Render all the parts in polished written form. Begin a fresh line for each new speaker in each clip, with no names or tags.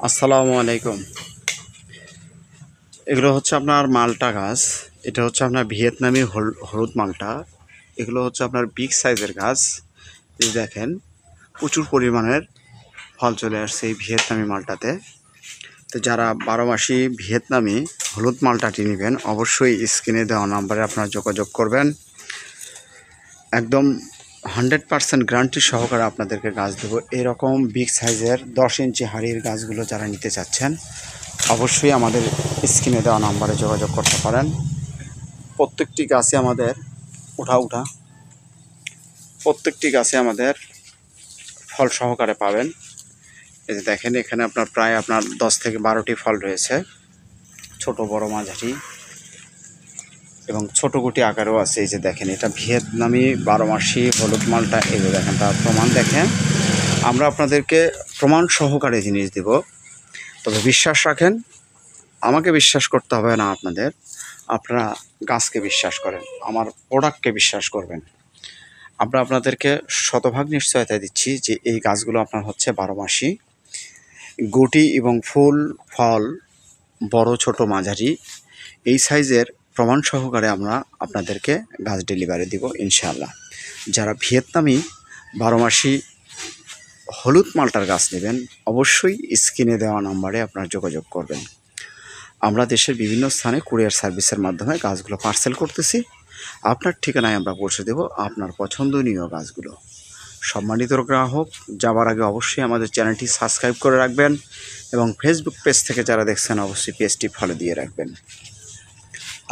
আসসালামু আলাইকুম। এগুলো হচ্ছে আপনার মালটা গাছ। এটা হচ্ছে আপনার ভিয়েতনামি হলুদ মালটা। এগুলো হচ্ছে আপনার বিগ সাইজের গাছ। এই দেখেন প্রচুর পরিমাণের ফল চলে আসছে এই ভিয়েতনামি মালটাতে। তো যারা 12 মাসি ভিয়েতনামি হলুদ মালটাটি নেবেন অবশ্যই স্ক্রিনে দেওয়া নাম্বারে আপনারা যোগাযোগ করবেন। একদম 100% গ্যারান্টি সহকারে আপনাদেরকে গাছ দেবো। এরকম বিগ সাইজের 10 ইঞ্চি হাড়ির গাছগুলো যারা নিতে চাচ্ছেন অবশ্যই আমাদের স্ক্রিনে দেওয়া নাম্বারে যোগাযোগ করতে পারেন। প্রত্যেকটি গাছে আমাদের প্রত্যেকটি গাছে আমাদের ফল সহকারে পাবেন। এই যে দেখেন এখানে আপনার প্রায় 10 থেকে 12টি ফল রয়েছে, ছোট বড় মাঝারি এবং ছোট গুটি আকারও আছে। এই যে দেখেন এটা ভিয়েতনামি 12 মাসি হলুদ মালটা। এই যে দেখেন তার প্রমাণ দেখেন। আমরা আপনাদেরকে প্রমাণ সহকারে জিনিস দেব, তবে বিশ্বাস রাখেন। আমাকে বিশ্বাস করতে হবে না আপনাদের, আপনারা গাছকে বিশ্বাস করেন, আমার প্রোডাক্টকে বিশ্বাস করবেন। আমরা আপনাদেরকে শতভাগ নিশ্চয়তা দিচ্ছি যে এই গাছগুলো আপনার হচ্ছে 12 মাসি, গুটি এবং ফুল ফল বড় ছোট মাঝারি এই সাইজের প্রমাণ সহকারে আমরা আপনাদেরকে গাছ ডেলিভারি দিব ইনশাআল্লাহ। যারা ভিয়েতনামি 12 মাসি হলুদ মালটার গাছ নেবেন অবশ্যই স্ক্রিনে দেওয়া নাম্বারে আপনারা যোগাযোগ করবেন। আমরা দেশের বিভিন্ন স্থানে কুরিয়ার সার্ভিসের মাধ্যমে গাছগুলো পার্সেল করতেছি। আপনার ঠিকানায় আমরা পৌঁছে দেব আপনার পছন্দনীয় গাছগুলো। সম্মানিত গ্রাহক, যাওয়ার আগে অবশ্যই আমাদের চ্যানেলটি সাবস্ক্রাইব করে রাখবেন এবং ফেসবুক পেজ থেকে যারা দেখছেন অবশ্যই পেজটি ফলো দিয়ে রাখবেন।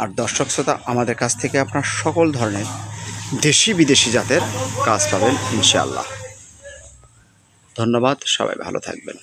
আর দর্শক শ্রোতা, আমাদের কাছ থেকে আপনার সকল ধরনের দেশি বিদেশি জাতের গাছ পাবেন ইনশাআল্লাহ। ধন্যবাদ, সবাই ভালো থাকবেন।